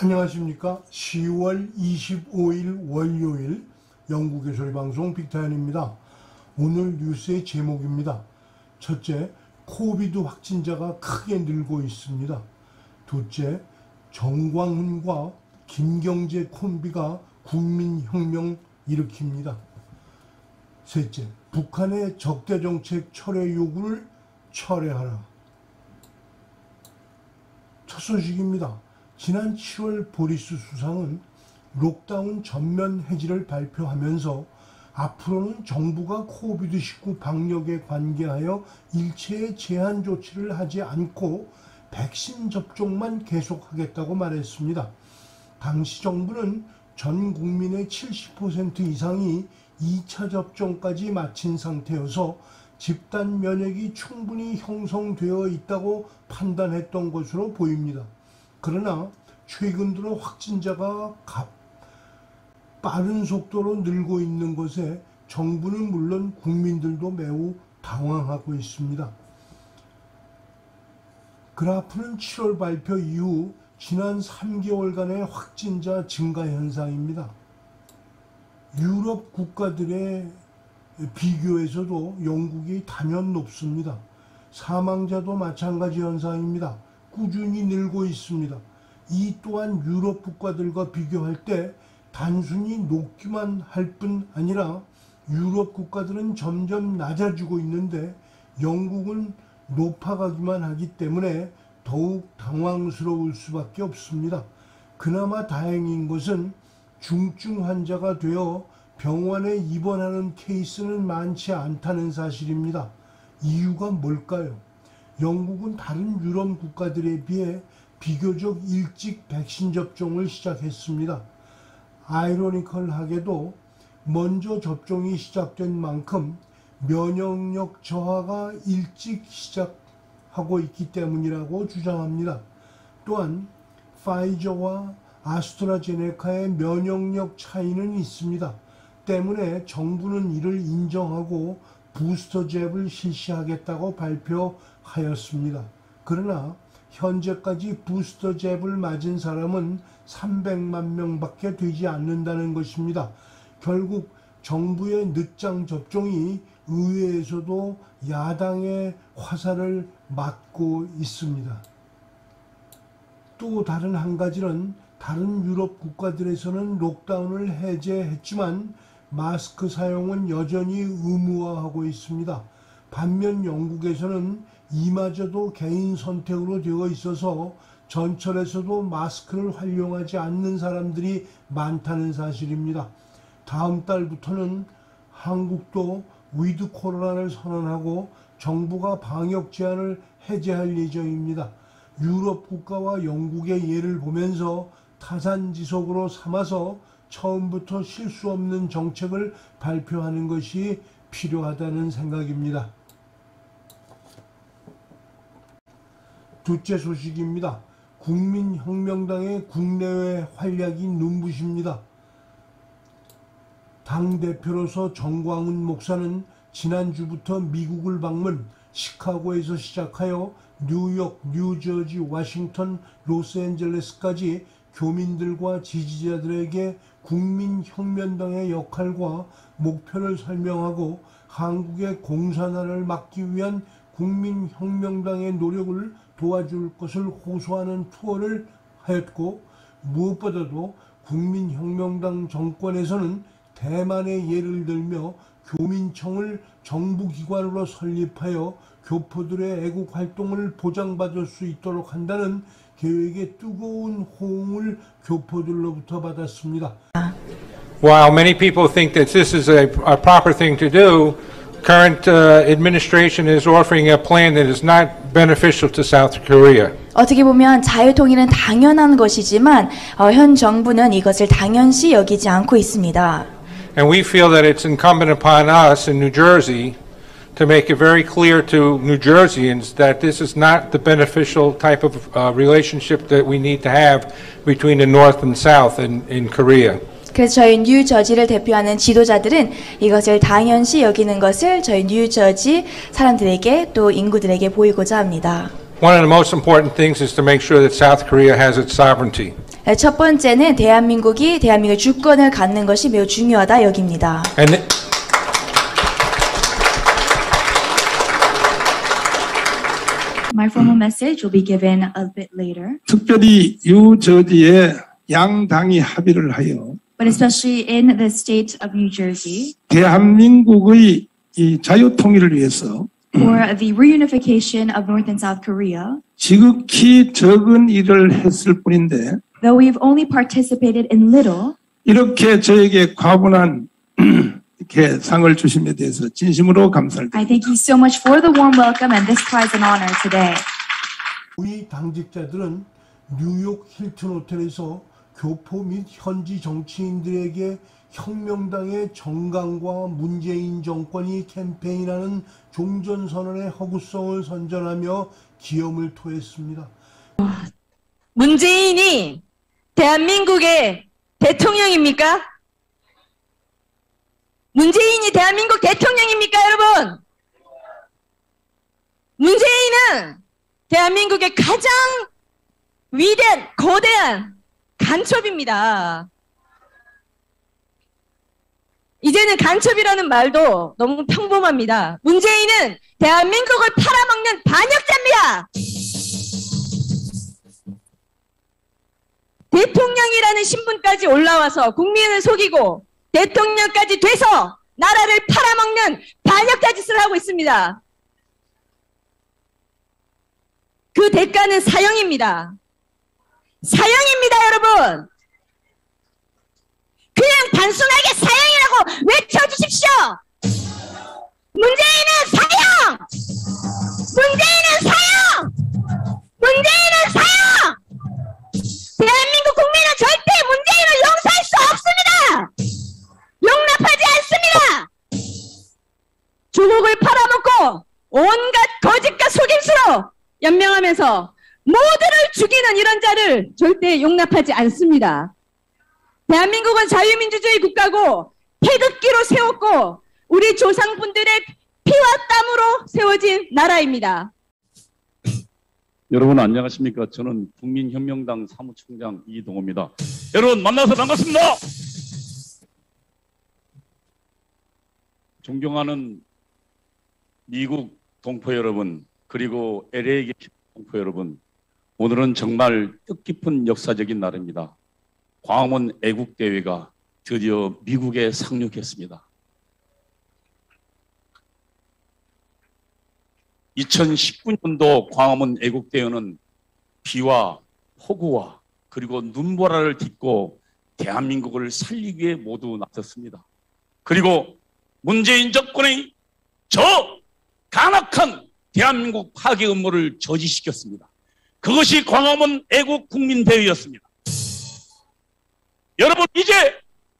안녕하십니까. 10월 25일 월요일 영국의 소리방송 빅타연입니다. 오늘 뉴스의 제목입니다. 첫째, 코비드 확진자가 크게 늘고 있습니다. 둘째, 정광훈과 김경재 콤비가 국민혁명 일으킵니다. 셋째, 북한의 적대정책 철회 요구를 철회하라. 첫 소식입니다. 지난 7월 보리스 수상은 록다운 전면 해지를 발표하면서 앞으로는 정부가 코비드19 방역에 관계하여 일체의 제한 조치를 하지 않고 백신 접종만 계속하겠다고 말했습니다. 당시 정부는 전 국민의 70% 이상이 2차 접종까지 마친 상태여서 집단 면역이 충분히 형성되어 있다고 판단했던 것으로 보입니다. 그러나 최근 들어 확진자가 빠른 속도로 늘고 있는 것에 정부는 물론 국민들도 매우 당황하고 있습니다. 그래프는 7월 발표 이후 지난 3개월간의 확진자 증가 현상입니다. 유럽 국가들의 비교에서도 영국이 단연 높습니다. 사망자도 마찬가지 현상입니다. 꾸준히 늘고 있습니다. 이 또한 유럽 국가들과 비교할 때 단순히 높기만 할 뿐 아니라 유럽 국가들은 점점 낮아지고 있는데 영국은 높아가기만 하기 때문에 더욱 당황스러울 수밖에 없습니다. 그나마 다행인 것은 중증 환자가 되어 병원에 입원하는 케이스는 많지 않다는 사실입니다. 이유가 뭘까요? 영국은 다른 유럽 국가들에 비해 비교적 일찍 백신 접종을 시작했습니다. 아이러니컬하게도 먼저 접종이 시작된 만큼 면역력 저하가 일찍 시작하고 있기 때문이라고 주장합니다. 또한 파이저와 아스트라제네카의 면역력 차이는 있습니다. 때문에 정부는 이를 인정하고 부스터 잽을 실시하겠다고 발표하였습니다. 그러나 현재까지 부스터 잽을 맞은 사람은 300만 명밖에 되지 않는다는 것입니다. 결국 정부의 늦장 접종이 의회에서도 야당의 화살을 맞고 있습니다. 또 다른 한 가지는 다른 유럽 국가들에서는 록다운을 해제했지만 마스크 사용은 여전히 의무화하고 있습니다. 반면 영국에서는 이마저도 개인 선택으로 되어 있어서 전철에서도 마스크를 활용하지 않는 사람들이 많다는 사실입니다. 다음 달부터는 한국도 위드 코로나를 선언하고 정부가 방역 제한을 해제할 예정입니다. 유럽 국가와 영국의 예를 보면서 타산지석으로 삼아서 처음부터 실수 없는 정책을 발표하는 것이 필요하다는 생각입니다. 둘째 소식입니다. 국민혁명당의 국내외 활약이 눈부십니다. 당대표로서 정광훈 목사는 지난주부터 미국을 방문, 시카고에서 시작하여 뉴욕, 뉴저지, 워싱턴, 로스앤젤레스까지 교민들과 지지자들에게 국민혁명당의 역할과 목표를 설명하고 한국의 공산화를 막기 위한 국민혁명당의 노력을 도와줄 것을 호소하는 투어를 하였고, 무엇보다도 국민혁명당 정권에서는 대만의 예를 들며 교민청을 정부기관으로 설립하여 교포들의 애국 활동을 보장받을 수 있도록 한다는 계획에 뜨거운 호응을 교포들로부터 받았습니다. While many people think that this is a proper thing to do, current administration is offering a plan that is not beneficial to South Korea. 어떻게 보면 자유통일은 당연한 것이지만 현 정부는 이것을 당연시 여기지 않고 있습니다. And we feel that it's incumbent upon us in New Jersey to make it very clear to New Jerseyans that this is not the beneficial type of relationship that we need to have between the North and South in Korea. 그래서 저희 뉴저지를 대표하는 지도자들은 이것을 당연시 여기는 것을 저희 뉴저지 사람들에게 또 인구들에게 보이고자 합니다. One of the most important things is to make sure that South Korea has its sovereignty. 첫 번째는 대한민국의 주권을 갖는 것이 매우 중요하다 여깁니다. My formal message will be given a bit later, 특별히 유저지의 양당이 합의를 하여 but especially in the state of New Jersey, 대한민국의 이 자유통일을 위해서 for the reunification of North and South Korea, 지극히 적은 일을 했을 뿐인데 though we've only participated in little, 이렇게 저에게 과분한 이렇게 상을 주신 데 대해서 진심으로 감사를 드립니다. I thank you so much for the warm welcome and this prize and honor today. 우리 당직자들은 뉴욕 힐튼 호텔에서 교포 및 현지 정치인들에게 혁명당의 정강과 문재인 정권이 캠페인하는 종전선언의 허구성을 선전하며 기염을 토했습니다. 문재인이 대한민국의 대통령입니까? 문재인이 대한민국 대통령입니까, 여러분? 문재인은 대한민국의 가장 위대한, 거대한 간첩입니다. 이제는 간첩이라는 말도 너무 평범합니다. 문재인은 대한민국을 팔아먹는 반역자입니다. 대통령이라는 신분까지 올라와서 국민을 속이고 대통령까지 돼서 나라를 팔아먹는 반역자 짓을 하고 있습니다. 그 대가는 사형입니다. 사형입니다, 여러분. 그냥 단순하게 사형이라고 외쳐주십시오. 문재인은 사형! 문재인은 사형! 문재인은 사형! 대한민국 국민은 절대 문재인을 용서할 수 없습니다. 용납하지 않습니다. 조국을 팔아먹고 온갖 거짓과 속임수로 연명하면서 모두를 죽이는 이런 자를 절대 용납하지 않습니다. 대한민국은 자유민주주의 국가고 태극기로 세웠고 우리 조상분들의 피와 땀으로 세워진 나라입니다. 여러분 안녕하십니까? 저는 국민혁명당 사무총장 이동호입니다. 여러분 만나서 반갑습니다. 존경하는 미국 동포 여러분, 그리고 LA에 계신 동포 여러분, 오늘은 정말 뜻깊은 역사적인 날입니다. 광화문 애국대회가 드디어 미국에 상륙했습니다. 2019년도 광화문 애국대회는 비와 폭우와 그리고 눈보라를 딛고 대한민국을 살리기 위해 모두 나섰습니다. 그리고 문재인 정권의 저 간악한 대한민국 파괴 음모를 저지시켰습니다. 그것이 광화문 애국 국민대회였습니다. 여러분, 이제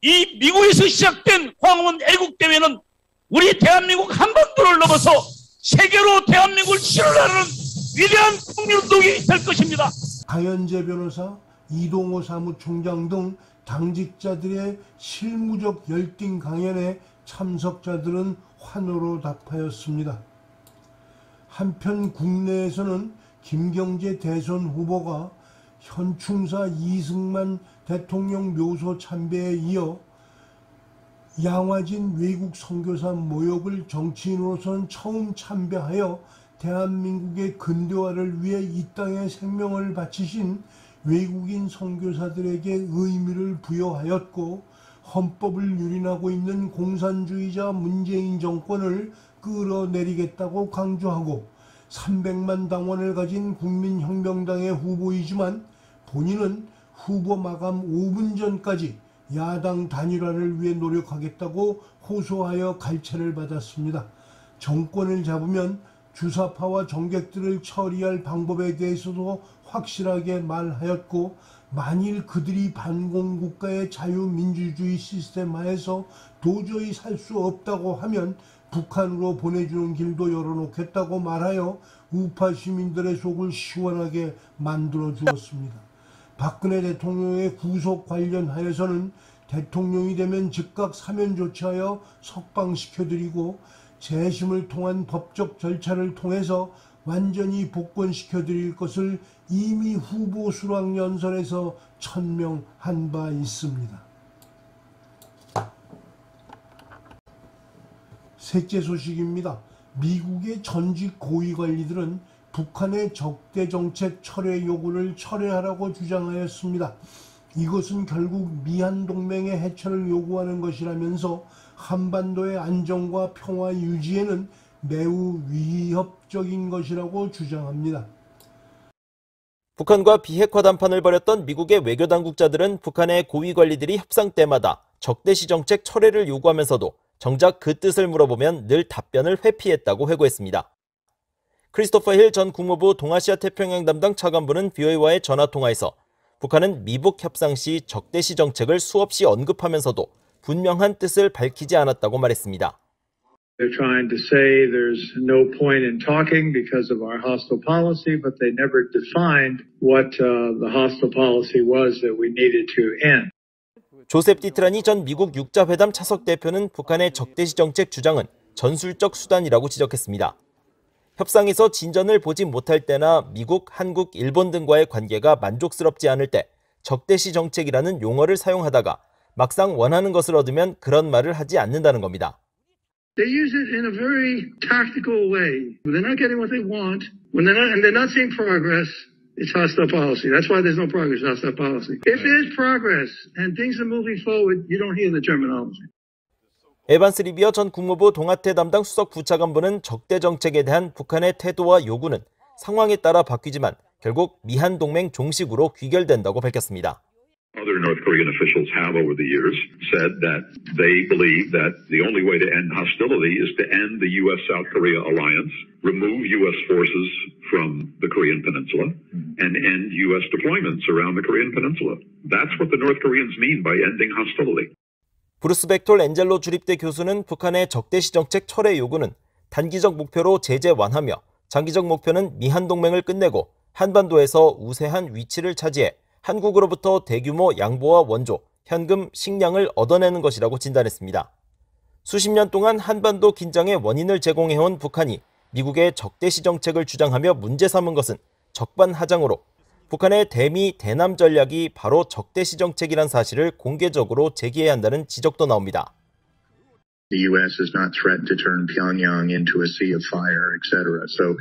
이 미국에서 시작된 광화문 애국대회는 우리 대한민국 한반도를 넘어서 세계로 대한민국을 실현하는 위대한 국민운동이 될 것입니다. 강현재 변호사, 이동호 사무총장 등 당직자들의 실무적 열띤 강연에 참석자들은 환호로 답하였습니다. 한편 국내에서는 김경재 대선 후보가 현충사 이승만 대통령 묘소 참배에 이어 양화진 외국 선교사 모욕을 정치인으로서는 처음 참배하여 대한민국의 근대화를 위해 이 땅에 생명을 바치신 외국인 선교사들에게 의미를 부여하였고, 헌법을 유린하고 있는 공산주의자 문재인 정권을 끌어내리겠다고 강조하고 300만 당원을 가진 국민혁명당의 후보이지만 본인은 후보 마감 5분 전까지 야당 단일화를 위해 노력하겠다고 호소하여 갈채를 받았습니다. 정권을 잡으면 주사파와 정객들을 처리할 방법에 대해서도 확실하게 말하였고, 만일 그들이 반공국가의 자유민주주의 시스템 하에서 도저히 살 수 없다고 하면 북한으로 보내주는 길도 열어놓겠다고 말하여 우파 시민들의 속을 시원하게 만들어 주었습니다. 박근혜 대통령의 구속 관련하여서는 대통령이 되면 즉각 사면 조치하여 석방시켜드리고 재심을 통한 법적 절차를 통해서 완전히 복권시켜 드릴 것을 이미 후보 수락 연설에서 천명한 바 있습니다. 셋째 소식입니다. 미국의 전직 고위 관리들은 북한의 적대 정책 철회 요구를 철회하라고 주장하였습니다. 이것은 결국 미한 동맹의 해체를 요구하는 것이라면서 한반도의 안정과 평화 유지에는 매우 위협적인 것이라고 주장합니다. 북한과 비핵화談판을 벌였던 미국의 외교당국자들은 북한의 고위 관리들이 협상 때마다 적대시 정책 철회를 요구하면서도 정작 그 뜻을 물어보면 늘 답변을 회피했다고 회고했습니다. 크리스토퍼 힐 전 국무부 동아시아 태평양 담당 차관보는 VOA와의 전화통화에서 북한은 미북 협상 시 적대시 정책을 수없이 언급하면서도 분명한 뜻을 밝히지 않았다고 말했습니다. They're trying to say there's no point in talking because of our hostile policy, but they never defined what the hostile policy was that we needed to end. 조셉 디트라니 전 미국 육자회담 차석 대표는 북한의 적대시 정책 주장은 전술적 수단이라고 지적했습니다. 협상에서 진전을 보지 못할 때나 미국, 한국, 일본 등과의 관계가 만족스럽지 않을 때 적대시 정책이라는 용어를 사용하다가 막상 원하는 것을 얻으면 그런 말을 하지 않는다는 겁니다. They use it in a very tactical way. When they're not getting what they want, and they're not seeing progress, it's hostile policy. That's why there's no progress, hostile policy. If there's progress and things are moving forward, you don't hear the terminology. 에반스 리비어 전 국무부 동아태 담당 수석 부차관보는 적대 정책에 대한 북한의 태도와 요구는 상황에 따라 바뀌지만 결국 미한 동맹 종식으로 귀결된다고 밝혔습니다. Other North Korean officials have over the years said that they believe that the only way to end hostility is to end the U.S.-South Korea alliance, remove U.S. forces from the Korean Peninsula, and end U.S. deployments around the Korean Peninsula. That's what the North Koreans mean by ending hostility. 브루스 벡톨 엔젤로 주립대 교수는 북한의 적대시 정책 철회 요구는 단기적 목표로 제재 완화며 장기적 목표는 미한 동맹을 끝내고 한반도에서 우세한 위치를 차지해 한국으로부터 대규모 양보와 원조, 현금, 식량을 얻어내는 것이라고 진단했습니다. 수십 년 동안 한반도 긴장의 원인을 제공해온 북한이 미국의 적대시 정책을 주장하며 문제 삼은 것은 적반하장으로 북한의 대미, 대남 전략이 바로 적대시 정책이란 사실을 공개적으로 제기해야 한다는 지적도 나옵니다. The U.S. has not threatened to turn Pyongyang into a sea of fire, etc. So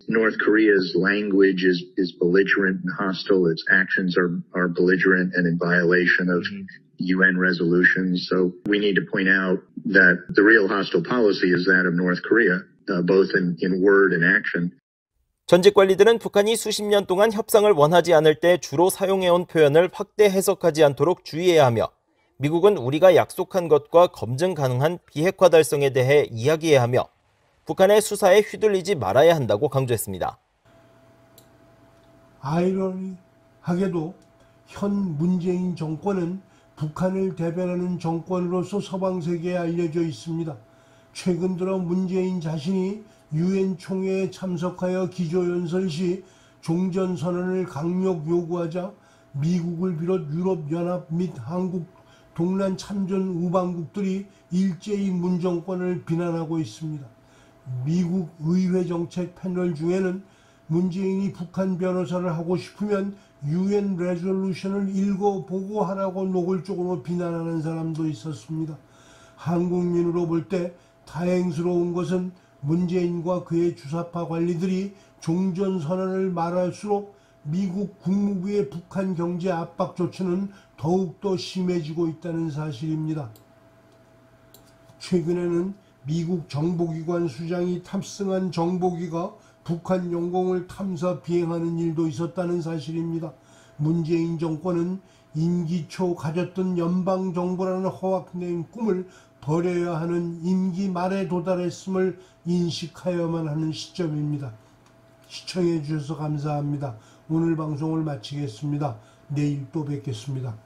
North Korea's language is belligerent and hostile. Its actions are belligerent and in violation of UN resolutions. So we need to point out that the real hostile policy is that of North Korea, both in word and action. 전직 관리들은 북한이 수십 년 동안 협상을 원하지 않을 때 주로 사용해온 표현을 확대 해석하지 않도록 주의해야 하며 미국은 우리가 약속한 것과 검증 가능한 비핵화 달성에 대해 이야기해야 하며 북한의 수사에 휘둘리지 말아야 한다고 강조했습니다. 아이러니하게도 현 문재인 정권은 북한을 대변하는 정권으로서 서방 세계에 알려져 있습니다. 최근 들어 문재인 자신이 유엔 총회에 참석하여 기조연설 시 종전선언을 강력 요구하자 미국을 비롯 유럽연합 및 한국 동란 참전 우방국들이 일제히 문 정권을 비난하고 있습니다. 미국 의회 정책 패널 중에는 문재인이 북한 변호사를 하고 싶으면 UN 레졸루션을 읽어보고 하라고 노골적으로 비난하는 사람도 있었습니다. 한국민으로 볼 때 다행스러운 것은 문재인과 그의 주사파 관리들이 종전선언을 말할수록 미국 국무부의 북한 경제 압박 조치는 더욱더 심해지고 있다는 사실입니다. 최근에는 미국 정보기관 수장이 탑승한 정보기가 북한 영공을 탐사 비행하는 일도 있었다는 사실입니다. 문재인 정권은 임기 초 가졌던 연방정부라는 허황된 꿈을 버려야 하는 임기 말에 도달했음을 인식하여야만 하는 시점입니다. 시청해 주셔서 감사합니다. 오늘 방송을 마치겠습니다. 내일 또 뵙겠습니다.